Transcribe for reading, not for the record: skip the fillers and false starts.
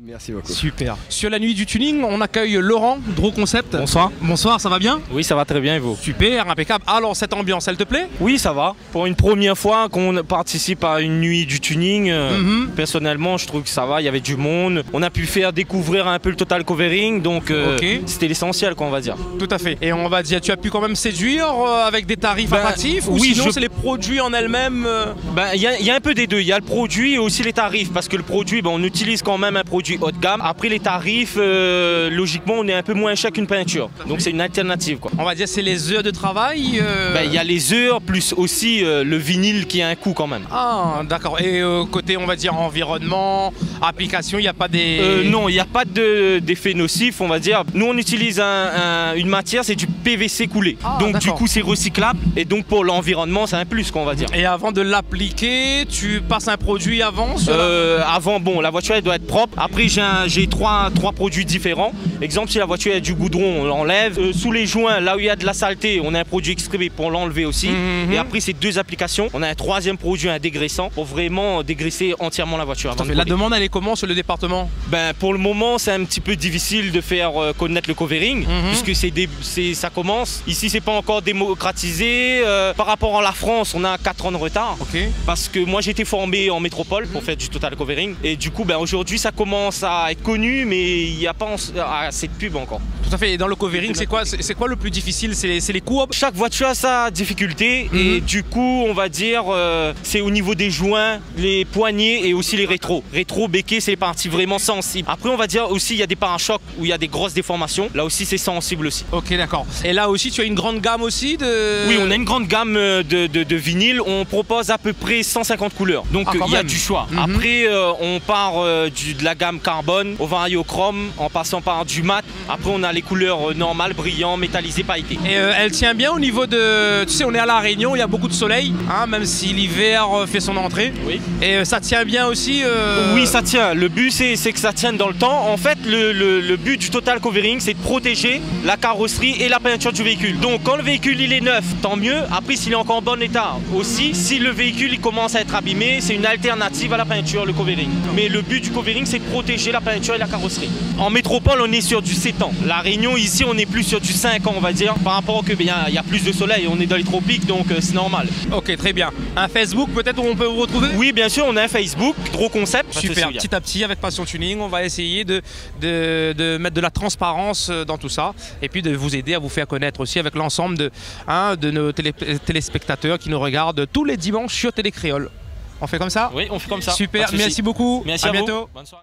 Merci beaucoup. Super. Sur la nuit du tuning, on accueille Laurent, Draw Concept. Bonsoir. Bonsoir, ça va bien? Oui, ça va très bien et vous? Super, impeccable. Alors, cette ambiance, elle te plaît? Oui, ça va. Pour une première fois qu'on participe à une nuit du tuning, personnellement, je trouve que ça va. Il y avait du monde. On a pu faire découvrir un peu le total covering, donc c'était l'essentiel, quoi, on va dire. Tout à fait. Et on va dire, tu as pu quand même séduire avec des tarifs attractifs ou oui, sinon c'est les produits en elles-mêmes Il y a un peu des deux. Il y a le produit et aussi les tarifs, parce que le produit, on utilise quand même un produit haut de gamme. Après les tarifs, logiquement, on est un peu moins cher qu'une peinture. Donc c'est une alternative, quoi. On va dire c'est les heures de travail Il y a les heures plus aussi le vinyle qui a un coût quand même. Ah, d'accord. Et côté, on va dire, environnement, application, il n'y a pas des... Non, il n'y a pas d'effet nocif, on va dire. Nous, on utilise une matière, c'est du PVC coulé. Ah, donc du coup, c'est recyclable. Et donc pour l'environnement, c'est un plus, qu'on va dire. Et avant de l'appliquer, tu passes un produit avant Avant, la voiture, elle doit être propre. Après, j'ai trois produits différents. Exemple, si la voiture a du goudron, on l'enlève. Sous les joints, là où il y a de la saleté, on a un produit exprès pour l'enlever aussi. Et après, c'est deux applications. On a un troisième produit, un dégraissant, pour vraiment dégraisser entièrement la voiture. La demande, elle est comment sur le département? Pour le moment, c'est un petit peu difficile de faire connaître le covering, puisque ça commence. Ici, c'est pas encore démocratisé. Par rapport à la France, on a 4 ans de retard. Parce que moi, j'ai été formé en métropole pour faire du total covering. Et du coup, aujourd'hui, ça commence à être connu, mais il n'y a pas assez de pub encore. Tout à fait. Et dans le covering, c'est quoi le plus difficile? C'est les courbes? Chaque voiture a sa difficulté. Et du coup, on va dire, c'est au niveau des joints, les poignées et aussi les rétros. Rétro, béquet, c'est les parties vraiment sensibles. Après, on va dire aussi, il y a des parachocs où il y a des grosses déformations. Là aussi, c'est sensible aussi. Ok, d'accord. Et là aussi, tu as une grande gamme aussi de... Oui, on a une grande gamme de vinyles. On propose à peu près 150 couleurs. Donc, il y a du choix. Après, on part de la gamme carbone, on va aller au chrome, en passant par du mat. Après, on a les couleurs normales, brillants, métallisées, pailletées. Et elle tient bien au niveau de... Tu sais, on est à La Réunion, il y a beaucoup de soleil, même si l'hiver fait son entrée. Oui. Et ça tient bien aussi Oui, ça tient. Le but, c'est que ça tienne dans le temps. En fait, le but du total covering, c'est de protéger la carrosserie et la peinture du véhicule. Donc, quand le véhicule il est neuf, tant mieux. Après, s'il est encore en bon état aussi, si le véhicule il commence à être abîmé, c'est une alternative à la peinture, le covering. Mais le but du covering, c'est de protéger la peinture et la carrosserie. En métropole, on est sur du 7 ans. La Réunion, ici, on est plus sur du 5 ans, on va dire. Par rapport que il y a plus de soleil, on est dans les tropiques, donc c'est normal. Ok, très bien. Un Facebook, peut-être, où on peut vous retrouver? Oui, bien sûr, on a un Facebook, Draw Concept. Super, petit à petit, avec Passion Tuning, on va essayer de mettre de la transparence dans tout ça et puis de vous aider à vous faire connaître aussi avec l'ensemble de nos téléspectateurs qui nous regardent tous les dimanches sur Télé Créole. On fait comme ça? Oui, on fait comme ça. Super, merci beaucoup. Merci à bientôt. Bonne soirée.